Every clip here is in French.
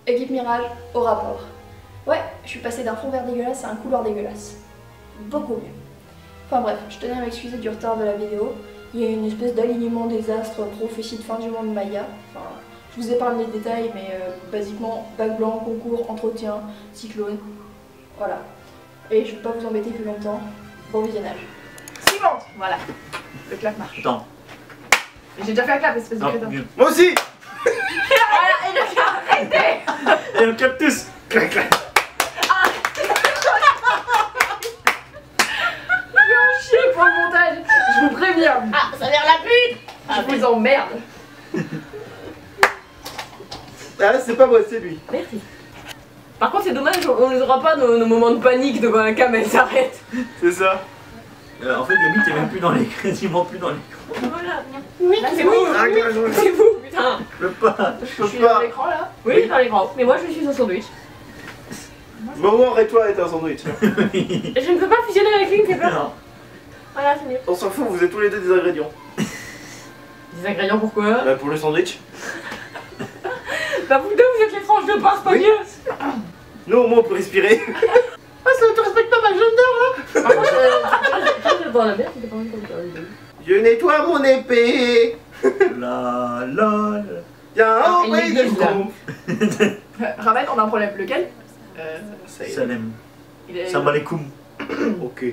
Équipe Mirage, au rapport. Ouais, je suis passée d'un fond vert dégueulasse à un couloir dégueulasse. Beaucoup mieux. Enfin bref, je tenais à m'excuser du retard de la vidéo. Il y a une espèce d'alignement des astres, prophétie de fin du monde Maya. Enfin, je vous épargne les détails, mais basiquement, bac blanc, concours, entretien, cyclone. Voilà. Et je vais pas vous embêter plus longtemps. Bon visionnage. Suivante. Voilà. Le clap marche. Attends. J'ai déjà fait un clap, espèce de crétin. Moi aussi. Voilà, et le clap, arrêtez. Et on clap tous. Clac, clac. Chier pour le montage, je vous préviens. Ah, ça a l'air la pute. Je vous emmerde. Ah là, c'est pas moi, c'est lui. Merci. Par contre, c'est dommage, on les aura pas nos moments de panique de quand la cam elle s'arrête. C'est ça. En fait, Gabi, t'es même plus dans l'écran, quasiment plus dans l'écran. Voilà. Oui, Là, c'est vous. C'est vous, putain. Je peux pas. Je Je suis peux dans pas. l'écran là. Oui, dans l'écran. Mais moi, je suis au sandwich. Momor et toi êtes un sandwich. Je ne peux pas fusionner avec lui, il me fait peur. Non. Voilà, c'est mieux. On s'en fout, vous êtes tous les deux des ingrédients. Des ingrédients pourquoi? Bah pour le sandwich. Bah, vous deux, vous êtes les tranches de pain, c'est pas Oui. mieux. Nous au moins on peut respirer. Ah, ça te respecte pas ma gender là. Par contre, tu dans la merde, c'était pas mal comme ça. Je nettoie mon épée. La la. Y'a Ah, un bruit il de est là. con. Raven, on a un problème. Lequel Ça y est. Salem. Il est... Salam alaikum. Ok.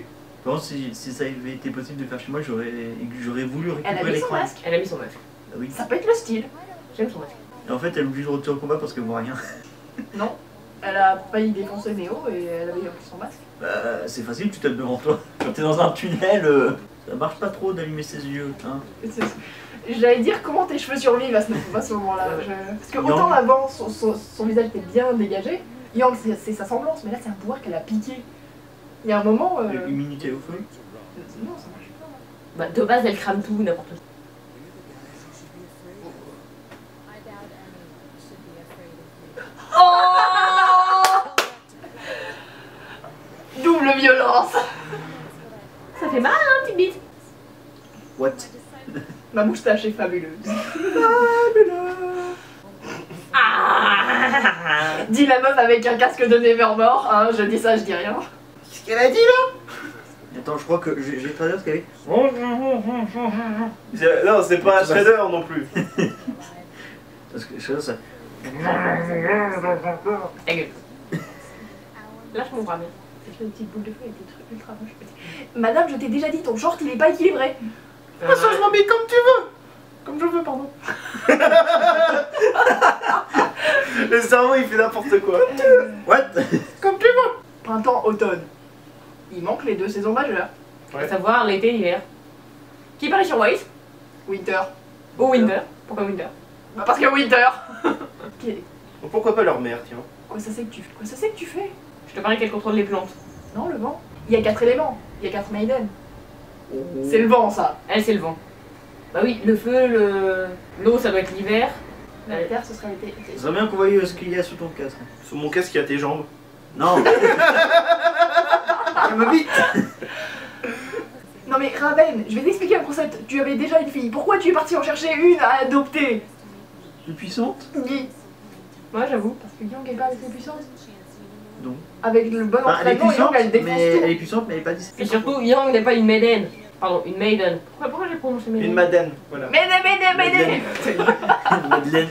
Bon, si ça avait été possible de faire chez moi, j'aurais voulu Elle a récupérer mis son l'écran. masque. Elle a mis son masque. Ah oui. Ça peut être le style. J'aime son masque. Et en fait, elle est obligée de retirer au combat parce qu'elle voit rien. Non. Elle a failli défoncer Néo et elle avait pris son masque. Bah, c'est facile, tu tapes devant toi. Quand t'es dans un tunnel, ça marche pas trop d'allumer ses yeux. Hein. J'allais dire comment tes cheveux survivent à ce moment-là. Parce que autant Yang. avant, son visage était bien dégagé. Yang, c'est sa semblance, mais là, c'est un pouvoir qu'elle a piqué. Il y a un moment. Immunité au feu. Non, ça marche pas. Bah, de base, elle crame tout, n'importe quoi. Double violence. Ça fait mal, hein, petite bite. What? Ma moustache est fabuleuse. Ah. Dis la meuf avec un casque de Nevermore, hein, je dis ça, je dis rien. Qu'est-ce qu'elle a dit là? Attends, je crois que j'ai traduit ce qu'elle est. Non, c'est pas Shredder non plus. Parce que je sais ça. Ta gueule. Lâche mon bras, bien. C'est une petite boule de feu avec des trucs ultra moches. Madame, je t'ai déjà dit, ton short il est pas équilibré. Ah, ça, je m'habille comme tu veux. Comme je veux, pardon. Le cerveau il fait n'importe quoi. What? Comme tu veux. Printemps, automne. Il manque les deux saisons majeures. À savoir l'été et l'hiver. Qui parie sur White? Winter. Ou Winter? Pourquoi Winter? Bah parce que Winter. Ok. Pourquoi pas leur mère, tiens. Quoi ça c'est que tu fais? Je te parie qu'elle contrôle les plantes. Non, le vent. Il y a 4 éléments. Il y a 4 maiden. C'est le vent, ça. Elle, c'est le vent. Bah oui, le feu, l'eau, ça doit être l'hiver. La terre, ce serait l'été. Ça serait bien qu'on voie ce qu'il y a sous ton casque. Sous mon casque il y a tes jambes. Non. Elle m'habite. Non mais Raven, je vais t'expliquer un concept. Tu avais déjà une fille. Pourquoi tu es parti en chercher une à adopter? Plus puissante? Guy. Moi, j'avoue. Parce que Yang est pas assez puissante. Non. Avec le bon Enfin, elle est entraînement, Yang puissante, elle défonce mais tout. elle est puissante, mais elle est pas discrète. Et surtout, Yang n'est pas une maiden. Pardon, une maiden. Pourquoi j'ai prononcé maiden? Une madeleine, voilà. Médé. Madeleine.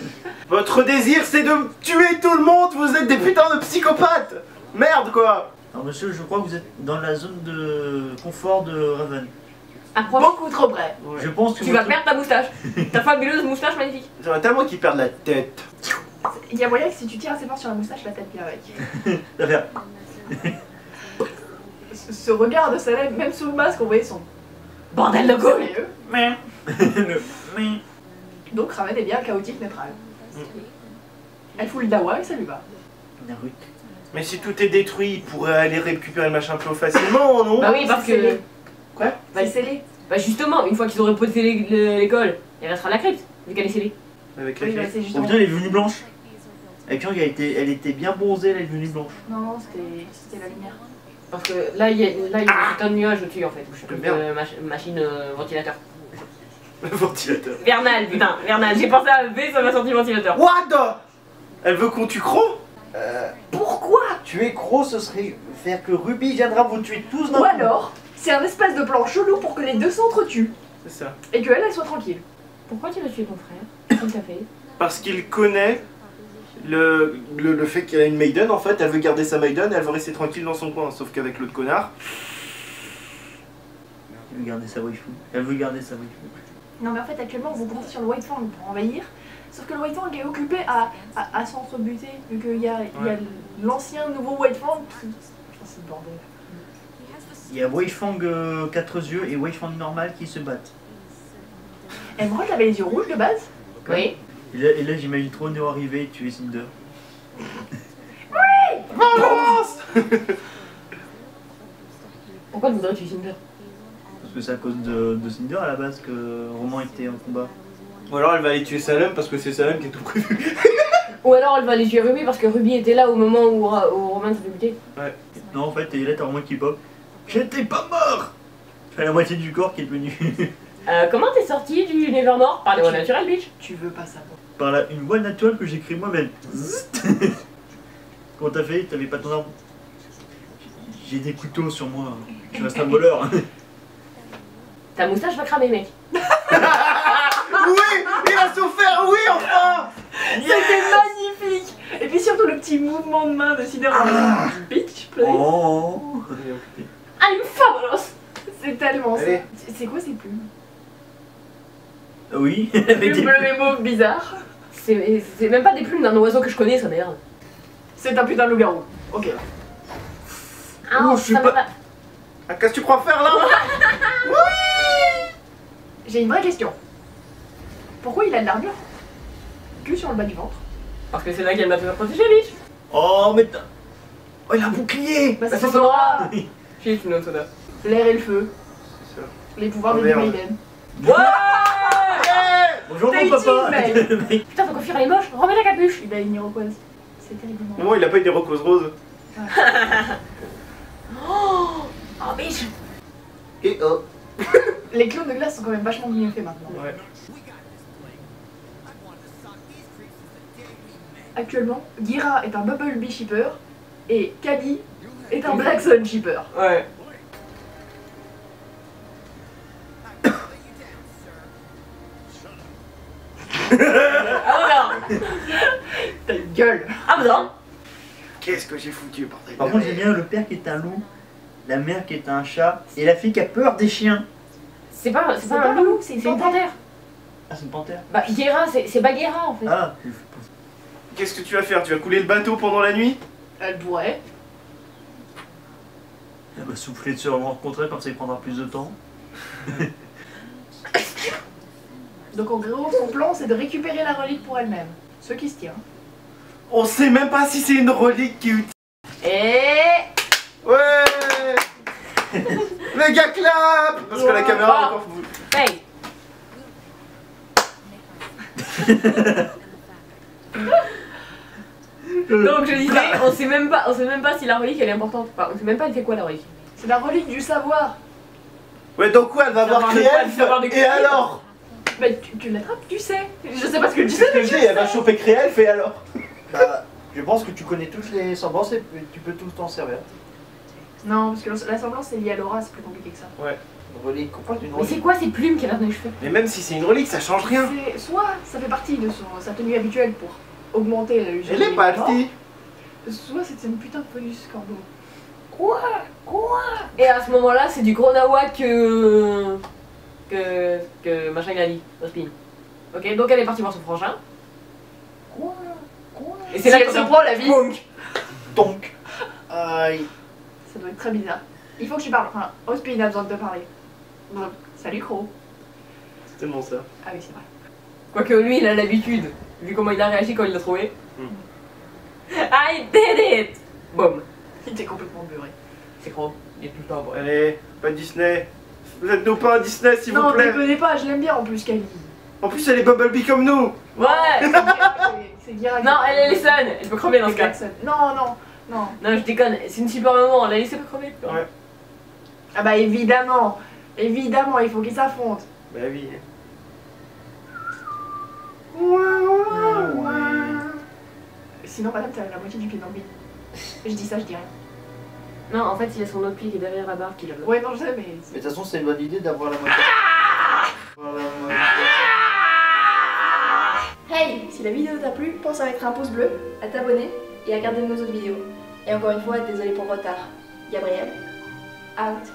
Votre désir c'est de tuer tout le monde, vous êtes des putains de psychopathes. Merde quoi. Alors monsieur, je crois que vous êtes dans la zone de confort de Raven. Approche. Beaucoup trop près. Je pense que Tu vas votre- perdre ta moustache. Ta fabuleuse moustache magnifique. J'aimerais tellement qu'ils perdent la tête. Il y a moyen que si tu tires assez fort sur la moustache, la tête vient avec. Ça fait- Ce regard de Salem, même sous le masque, on voyait son Bordel de gueule. sérieux. Mais. Mais. Donc Raven est bien chaotique neutral. Elle fout le dawa et ça lui va. Naruto. Mais si tout est détruit, il pourrait aller récupérer le machin plus facilement, non? Bah oui, parce C'est scellé. que. Quoi? C'est scellé. Bah justement, une fois qu'ils auront posé l'école, il restera la crypte, vu qu'elle est scellée. Avec la Oui, bah, clé. c'est Oh justement. putain, elle est devenue blanche. Avec Yang, elle était bien bronzée, elle est devenue blanche. Non, c'était la lumière. Parce que là, il y a un putain de nuage au-dessus en fait. Je suis Merde. machine ventilateur. Le ventilateur. Vernal, putain, vernal. J'ai pensé à V, ça m'a sorti ventilateur. What the? Elle veut qu'on tue Croc. Pourquoi? Tuer Croc, ce serait faire que Ruby viendra vous tuer tous d'un Ou coup. alors, c'est un espèce de plan chelou pour que les deux s'entretuent. C'est ça. Et qu'elle, elle soit tranquille. Pourquoi tu veux tuer ton frère? Qu'est-ce qu'il t'a fait? Parce qu'il connaît le fait qu'elle a une Maiden en fait, elle veut garder sa Maiden et elle veut rester tranquille dans son coin, sauf qu'avec l'autre connard. Elle veut garder sa waifu. Elle veut garder sa waifu. Non mais en fait actuellement vous comptez sur le White Fang pour envahir, sauf que le White Fang est occupé à s'entrebuter, vu qu'il y a l'ancien nouveau White Fang qui... Putain c'est le bordel. Il y a Weifang 4 yeux et Weifang normal qui se battent. Emerald avait les yeux rouges de base. Oui. Et là j'imagine trop Neo arriver et tuer Cinder. Balance. Pourquoi tu voudrais tuer Cinder? Parce que c'est à cause de Cinder à la base que Roman était en combat. Ou alors elle va aller tuer Salem parce que c'est Salem qui est tout prévu. Ou alors elle va aller tuer Ruby parce que Ruby était là au moment où Roman s'est fait buter. Ouais. Non en fait, et là t'as Roman qui pop. J'étais pas mort. J'ai la moitié du corps qui est devenu. Comment t'es sorti du Nevermore? Par les voies naturelles, bitch? Tu veux pas savoir. Par là, une voie naturelle que j'écris moi-même. Comment t'as fait? T'avais pas ton arme? J'ai des couteaux sur moi. Je reste un voleur. Ta moustache va cramer, mec. Oui, il a souffert, oui enfin. C'était magnifique. Et puis surtout le petit mouvement de main de Cinder en bitch please. Oh. I'm fabulous! C'est tellement ça. Allez. C'est quoi ces plumes? Oui. Plumes bleues et mauves bizarres. C'est même pas des plumes d'un oiseau que je connais, ça merde. C'est un putain de loup-garou. Ok. Ah, Oh, je suis ça pas- va Ah, qu'est-ce que tu crois faire là? J'ai une vraie question. Pourquoi il a de l'armure que sur le bas du ventre? Parce que c'est là qu'elle m'a fait protéger, bitch. Oh mais oh il a un bouclier. Bah Bah, c'est c'est son aura. J'ai une autre soda. L'air et le feu. C'est ça. Les pouvoirs Oh, de merde. Maiden. Ouais! Bonjour T'as mon papa. utile, mec. Putain, ton coiffure elle est moche, remets la capuche! Il a une iroquoise. C'est terriblement. Moi, il a pas eu des roses roses. Oh, oh bitch! Et oh. Les clones de glace sont quand même vachement mieux faits maintenant. Ouais. Actuellement, Gira est un Bumblebee shipper et Kali est un Black Sun shipper. Ouais. Ah non! T'as une gueule. Ah non! Qu'est-ce que j'ai foutu, bordel. Par contre j'aime bien le père qui est un loup, la mère qui est un chat et la fille qui a peur des chiens. C'est pas un loup, c'est une panthère. Ah c'est une panthère. Bah, Guéra, c'est Bagheera en fait. Ah. Qu'est-ce que tu vas faire? Tu vas couler le bateau pendant la nuit? Elle pourrait. Elle va souffler de se rencontrer comme ça il prendra plus de temps. Donc en gros, son plan c'est de récupérer la relique pour elle-même. Ce qui se tient. On sait même pas si c'est une relique qui est utile. Et... Ouais. Les gars clap. Parce que la caméra est encore... Hey! Donc je disais, on sait même pas si la relique elle est importante. Enfin, on sait même pas elle fait quoi la relique. C'est la relique du savoir. Ouais, donc quoi, elle va voir Savoir de quoi, Créelf. savoir de Et Créelf. alors? Bah tu l'attrapes, tu sais. Je sais pas ce que tu sais, Qu'est-ce que mais je tu dis? Elle va sais. choper Créelf et alors? Bah, je pense que tu connais toutes les semblances et tu peux tout t'en servir. Non, parce que la semblance c'est lié à l'aura, c'est plus compliqué que ça. Ouais. Une relique, comprends une Mais relique. c'est quoi ces plumes qu'elle a dans les cheveux? Mais même si c'est une relique, ça change rien. C'est soit ça fait partie de sa tenue habituelle pour augmenter la lumière. Elle est pas petite. Soit c'est une putain de police corbeau. Quoi? Et à ce moment-là, c'est du gros nawak que machin il a dit, Ospin. Ok, donc elle est partie voir son frangin. Et C'est là qu'elle se ça- prend la vie. Donc. Aïe. Ça doit être très bizarre. Il faut que tu parles. Enfin, Ospin a besoin de te parler. Bon, salut Crow. C'est tellement ça. Ah oui, c'est vrai. Quoique lui, il a l'habitude, vu comment il a réagi quand il l'a trouvé. I did it! Boum. Il était complètement beurré. C'est gros, il est tout le temps bon. Allez, pas Disney. Vous êtes nos pas un Disney, s'il Non, vous plaît. déconnez pas, je l'aime bien en plus, Kali. En plus, elle est Bumblebee comme nous. Ouais! C'est Gira qui- Non, elle est les Sun, elle peut crever dans ce cas. Jackson. Non, non, non. Non, je déconne, c'est une super maman, la laissez pas crever. quoi. Ouais. Ah bah évidemment. Évidemment, il faut qu'ils s'affrontent. Bah oui. Sinon, madame, t'as la moitié du pied dans le vide. Je dis ça, je dis rien. Non, en fait, il y a son autre pied qui est derrière la barre qui l'a bloqué. Ouais, non, je sais, mais. Mais de toute façon, c'est une bonne idée d'avoir la moitié. Hey, si la vidéo t'a plu, pense à mettre un pouce bleu, à t'abonner et à regarder nos autres vidéos. Et encore une fois, désolé pour le retard. Gabriel, out.